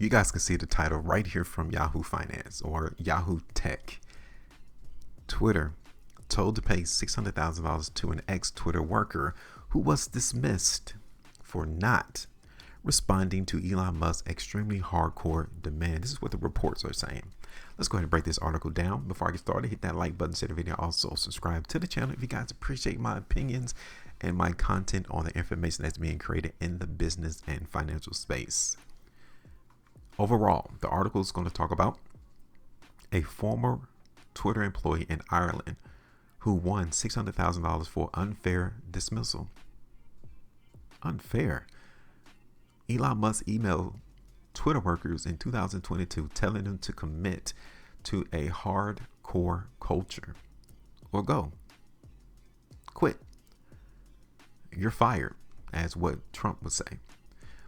You guys can see the title right here from Yahoo Finance or Yahoo Tech. Twitter told to pay $600,000 to an ex-Twitter worker who was dismissed for not responding to Elon Musk's extremely hardcore demand. This is what the reports are saying. Let's go ahead and break this article down. Before I get started, hit that like button, share the video, also subscribe to the channel if you guys appreciate my opinions and my content on the information that's being created in the business and financial space. Overall, the article is going to talk about a former Twitter employee in Ireland who won $600,000 for unfair dismissal. Unfair. Elon Musk emailed Twitter workers in 2022 telling them to commit to a hardcore culture or go. Quit. You're fired, as what Trump would say.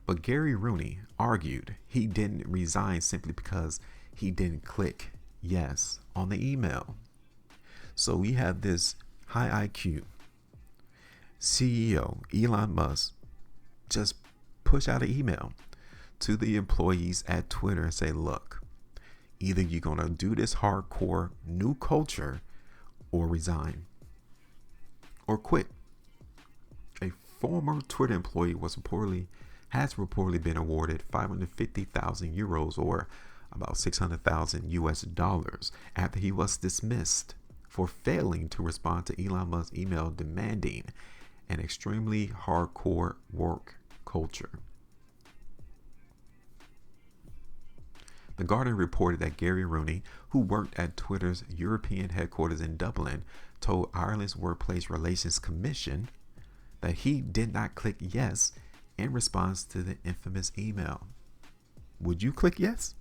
But Gary Rooney argued he didn't resign simply because he didn't click yes on the email. So we have this high IQ CEO, Elon Musk, just push out an email to the employees at Twitter and say, look, either you're going to do this hardcore new culture or resign or quit. A former Twitter employee has reportedly been awarded 550,000 euros or about 600,000 US dollars after he was dismissed for failing to respond to Elon Musk's email demanding an extremely hardcore work culture. The Guardian reported that Gary Rooney, who worked at Twitter's European headquarters in Dublin, told Ireland's Workplace Relations Commission that he did not click yes in response to the infamous email. Would you click yes?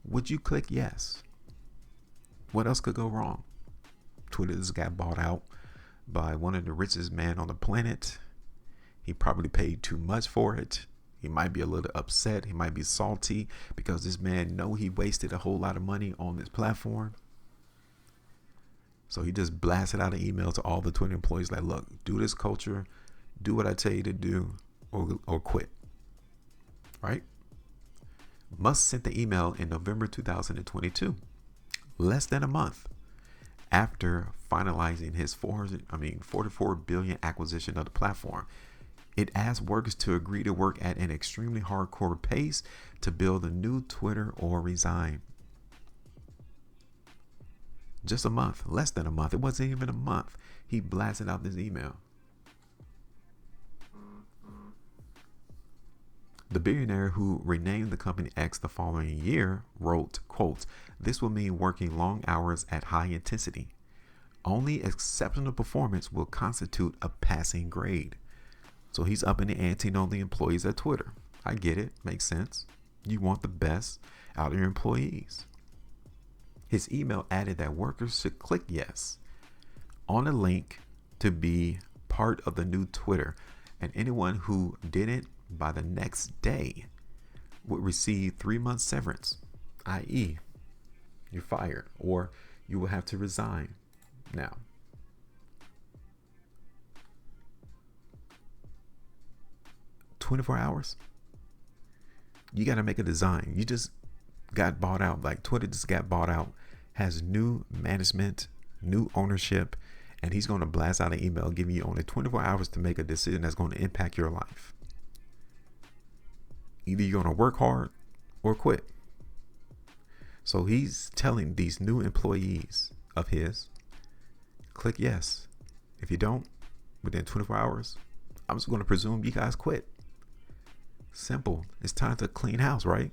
Would you click yes? What else could go wrong? Twitter just got bought out by one of the richest men on the planet. He probably paid too much for it. He might be a little upset. He might be salty because this man know he wasted a whole lot of money on this platform. So he just blasted out an email to all the Twitter employees like, look, do this culture, do what I tell you to do, or quit. Right? Musk sent the email in November 2022, less than a month after finalizing his 44 billion acquisition of the platform. It asked workers to agree to work at an extremely hardcore pace to build a new Twitter or resign. Just a month, less than a month. It wasn't even a month. He blasted out this email. The billionaire, who renamed the company X the following year, wrote, quote, "This will mean working long hours at high intensity. Only exceptional performance will constitute a passing grade." So he's upping the ante on the employees at Twitter. I get it. Makes sense. You want the best out of your employees. His email added that workers should click yes on a link to be part of the new Twitter, and anyone who didn't by the next day would receive 3 months severance, i.e. you're fired or you will have to resign. Now, 24 hours, you got to make a design. You just got bought out. Like Twitter just got bought out, has new management, new ownership, and he's going to blast out an email giving you only 24 hours to make a decision that's going to impact your life. Either you're going to work hard or quit. So he's telling these new employees of his, click yes. If you don't, within 24 hours, I'm just going to presume you guys quit. Simple. It's time to clean house, right?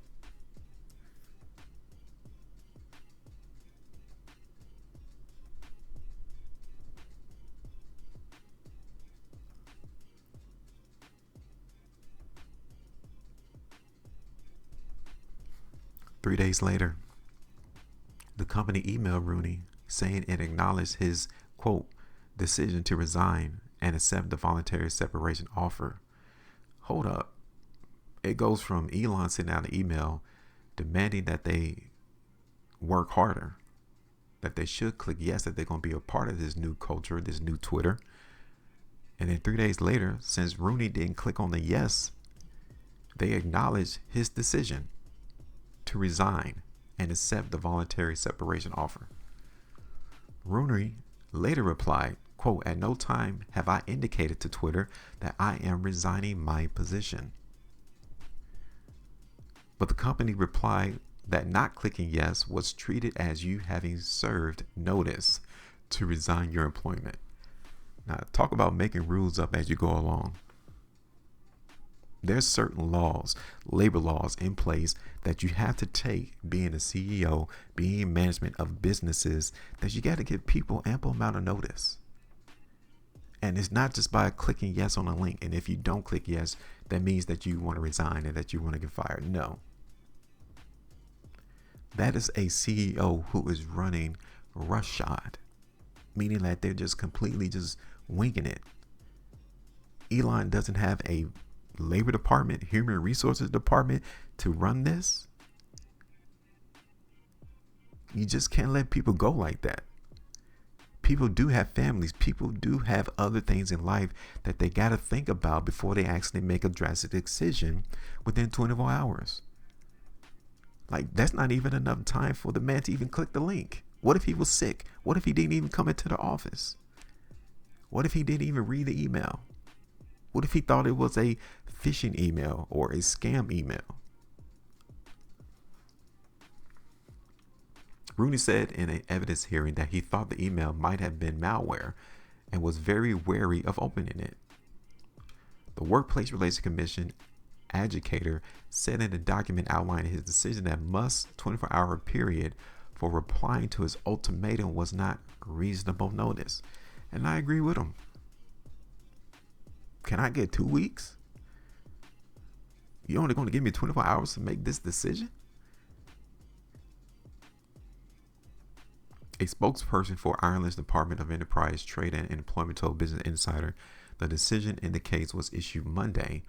Three days later, the company emailed Rooney saying it acknowledged his, quote, decision to resign and accept the voluntary separation offer. Hold up. It goes from Elon sending out an email demanding that they work harder, that they should click yes, that they're going to be a part of this new culture, this new Twitter. And then 3 days later, since Rooney didn't click on the yes They acknowledged his decision to resign and accept the voluntary separation offer. Rooney later replied, quote, "At no time have I indicated to Twitter that I am resigning my position." But the company replied that not clicking yes was treated as you having served notice to resign your employment. Now, talk about making rules up as you go along. There's certain laws, labor laws in place that you have to take being a CEO, being management of businesses, that you got to give people ample amount of notice. And it's not just by clicking yes on a link. And if you don't click yes, that means that you want to resign and that you want to get fired. No. That is a CEO who is running roughshod, meaning that they're just completely just winging it. Elon doesn't have a labor department, human resources department to run this. You just can't let people go like that. People do have families. People do have other things in life that they got to think about before they actually make a drastic decision within 24 hours. Like, that's not even enough time for the man to even click the link. What if he was sick? What if he didn't even come into the office? What if he didn't even read the email? What if he thought it was a phishing email or a scam email? Rooney said in an evidence hearing that he thought the email might have been malware and was very wary of opening it. The Workplace Relations Commission adjudicator said in a document outlining his decision that Musk's 24-hour period for replying to his ultimatum was not reasonable notice. And I agree with him. Can I get 2 weeks? You're only going to give me 24 hours to make this decision? A spokesperson for Ireland's Department of Enterprise, Trade and Employment told Business Insider the decision in the case was issued Monday,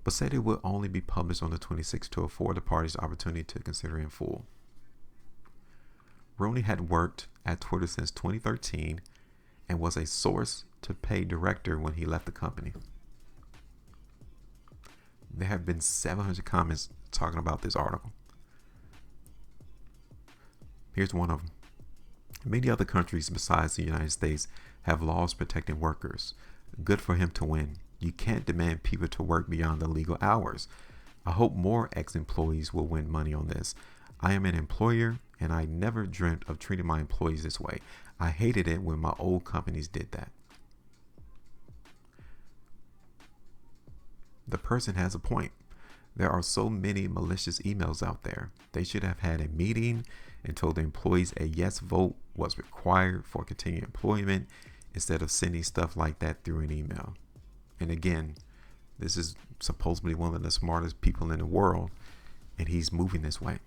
but said it would only be published on the 26th to afford the parties the opportunity to consider in full. Rooney had worked at Twitter since 2013 and was a source to pay director when he left the company. There have been 700 comments talking about this article. Here's one of them. Many other countries besides the United States have laws protecting workers. Good for him to win. You can't demand people to work beyond the legal hours. I hope more ex-employees will win money on this. I am an employer and I never dreamt of treating my employees this way. I hated it when my old companies did that. The person has a point. There are so many malicious emails out there. They should have had a meeting and told the employees a yes vote was required for continued employment instead of sending stuff like that through an email. And again, this is supposedly one of the smartest people in the world, and he's moving this way.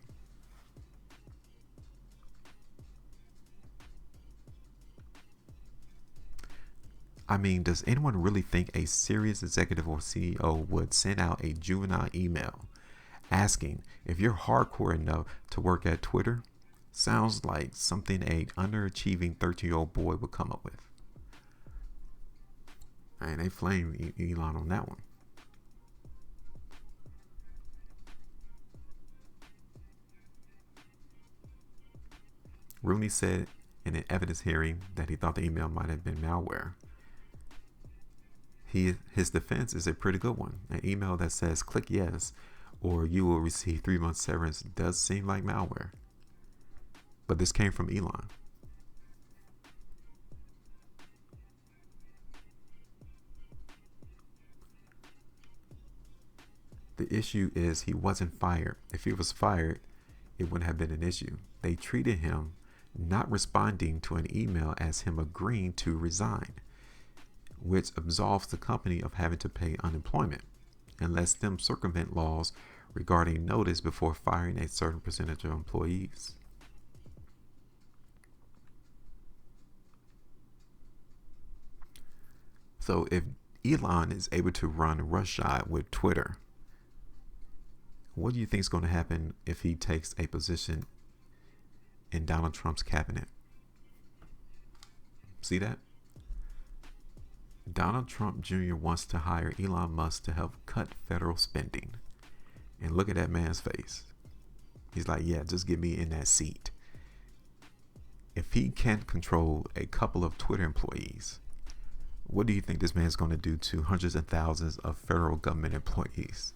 I mean, does anyone really think a serious executive or CEO would send out a juvenile email asking if you're hardcore enough to work at Twitter? Sounds like something a underachieving 13-year-old boy would come up with. And they flame Elon on that one. Rooney said in an evidence hearing that he thought the email might have been malware. His defense is a pretty good one. An email that says click yes or you will receive 3 months severance does seem like malware. But this came from Elon. The issue is he wasn't fired. If he was fired, it wouldn't have been an issue. They treated him not responding to an email as him agreeing to resign, which absolves the company of having to pay unemployment and lets them circumvent laws regarding notice before firing a certain percentage of employees. So if Elon is able to run roughshod with Twitter, what do you think is going to happen if he takes a position in Donald Trump's cabinet? See that? Donald Trump Jr. wants to hire Elon Musk to help cut federal spending. And look at that man's face. He's like, yeah, just get me in that seat. If he can't control a couple of Twitter employees, what do you think this man's going to do to hundreds of thousands of federal government employees?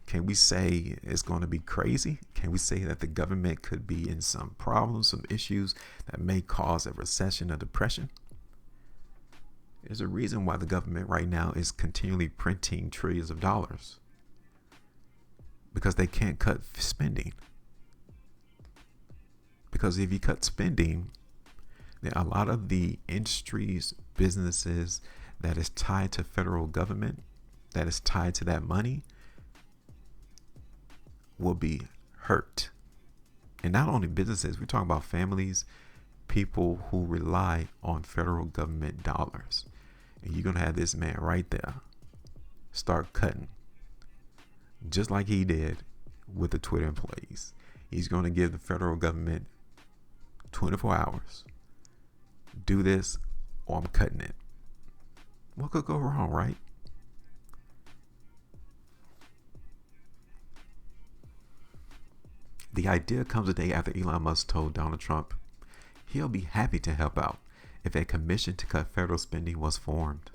Can we say it's going to be crazy? Can we say that the government could be in some problems, some issues that may cause a recession or depression? There's a reason why the government right now is continually printing trillions of dollars. Because they can't cut spending. Because if you cut spending, then a lot of the industries, businesses that is tied to federal government, that is tied to that money, will be hurt. And not only businesses, we're talking about families, people who rely on federal government dollars. And you're going to have this man right there start cutting, just like he did with the Twitter employees. He's going to give the federal government 24 hours. Do this or I'm cutting it. What could go wrong, right? The idea comes a day after Elon Musk told Donald Trump he'll be happy to help out if a commission to cut federal spending was formed.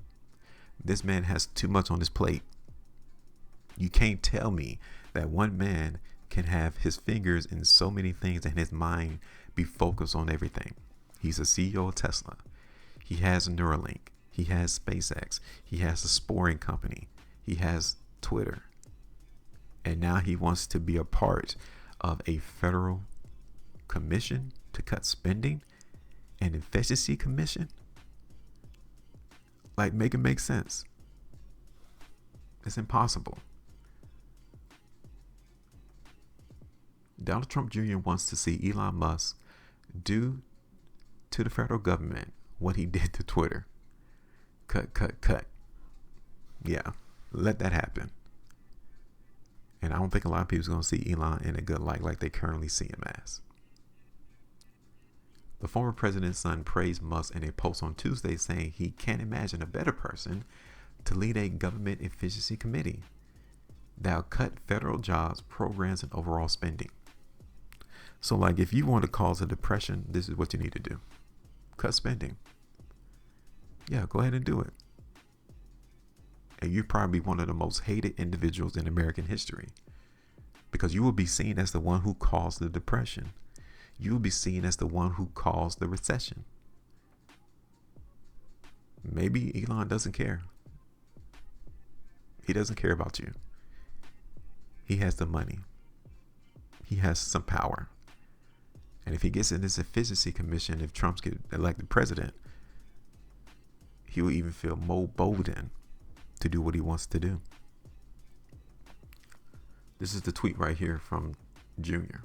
This man has too much on his plate. You can't tell me that one man can have his fingers in so many things and his mind be focused on everything. He's a CEO of Tesla. He has Neuralink. He has SpaceX. He has a sporing company. He has Twitter. And now he wants to be a part of a federal commission to cut spending, an efficiency commission. Like, make it make sense. It's impossible. Donald Trump Jr. wants to see Elon Musk do to the federal government what he did to Twitter. Cut. Yeah, let that happen. And I don't think a lot of people are going to see Elon in a good light like they currently see him as. The former president's son praised Musk in a post on Tuesday, saying he can't imagine a better person to lead a government efficiency committee that'll cut federal jobs, programs, and overall spending. So, like, if you want to cause a depression, this is what you need to do. Cut spending. Yeah, go ahead and do it. And you're probably one of the most hated individuals in American history, because you will be seen as the one who caused the depression. You will be seen as the one who caused the recession. Maybe Elon doesn't care. He doesn't care about you. He has the money. He has some power. And if he gets in this efficiency commission, if Trump gets elected president, he will even feel more bolden to do what he wants to do. This is the tweet right here from Junior.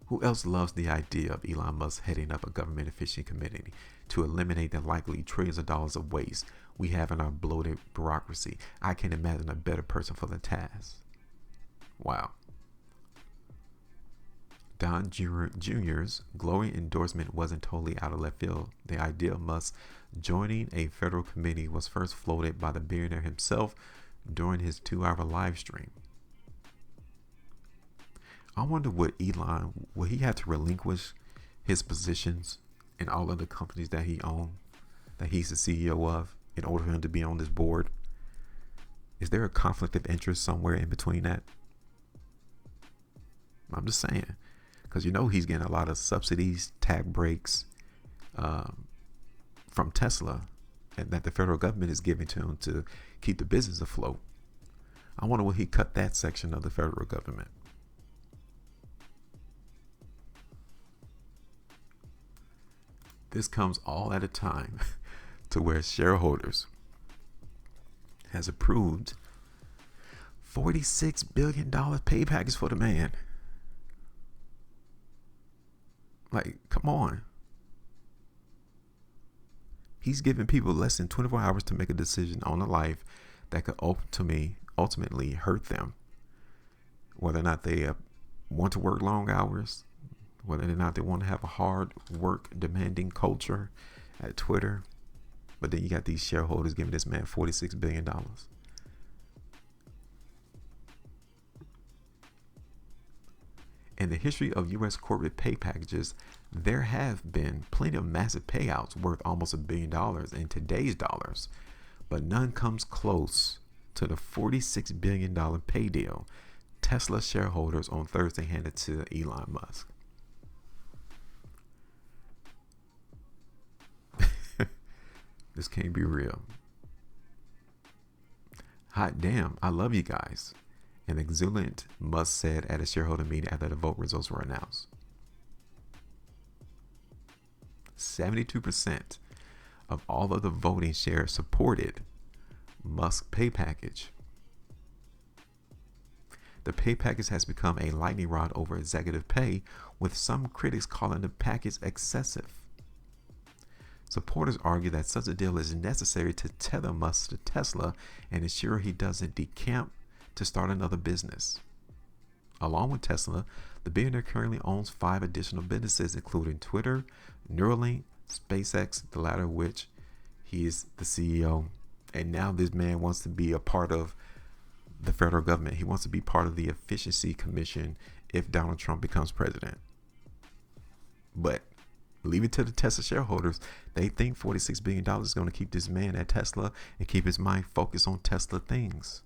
Who else loves the idea of Elon Musk heading up a government efficiency committee to eliminate the likely trillions of dollars of waste we have in our bloated bureaucracy? I can't imagine a better person for the task. Wow. Don Jr.'s glowing endorsement wasn't totally out of left field. The idea of Musk joining a federal committee was first floated by the billionaire himself during his 2-hour live stream. I wonder will he have to relinquish his positions in all of the companies that he owns, that he's the CEO of, in order for him to be on this board? Is there a conflict of interest somewhere in between that? I'm just saying, because he's getting a lot of subsidies, tax breaks from Tesla, and that the federal government is giving to him to keep the business afloat. I wonder will he cut that section of the federal government? This comes all at a time to where shareholders has approved $46 billion pay package for the man. Like, come on. He's giving people less than 24 hours to make a decision on a life that could ultimately hurt them. Whether or not they want to work long hours, whether or not they want to have a hard work demanding culture at Twitter. But then you got these shareholders giving this man $46 billion. In the history of U.S. corporate pay packages, there have been plenty of massive payouts worth almost $1 billion in today's dollars, but none comes close to the $46 billion pay deal Tesla shareholders on Thursday handed to Elon Musk. This can't be real. Hot damn, I love you guys, an exuberant Musk said at a shareholder meeting after the vote results were announced. 72% of all of the voting shares supported Musk's pay package. The pay package has become a lightning rod over executive pay, with some critics calling the package excessive. Supporters argue that such a deal is necessary to tether Musk to Tesla and ensure he doesn't decamp to start another business. Along with Tesla, the billionaire currently owns 5 additional businesses, including Twitter, Neuralink, SpaceX, the latter of which he is the CEO. And now this man wants to be a part of the federal government. He wants to be part of the Efficiency Commission if Donald Trump becomes president. But leave it to the Tesla shareholders. They think $46 billion is going to keep this man at Tesla and keep his mind focused on Tesla things.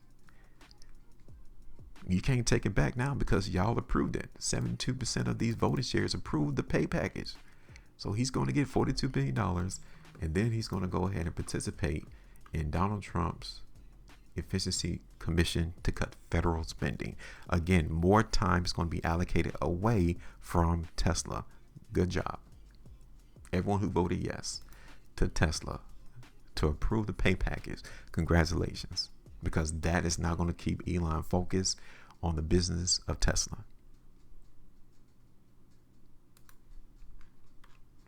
You can't take it back now because y'all approved it. 72% of these voting shares approved the pay package. So he's going to get $42 billion, and then he's going to go ahead and participate in Donald Trump's Efficiency Commission to cut federal spending. Again, more time is going to be allocated away from Tesla. Good job. Everyone who voted yes to Tesla to approve the pay package, congratulations, because that is now going to keep Elon focused on the business of Tesla.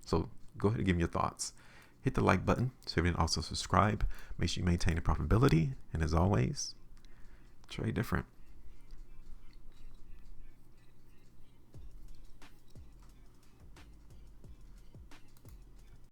So go ahead and give me your thoughts. Hit the like button so you can also subscribe. Make sure you maintain the profitability. And as always, trade different.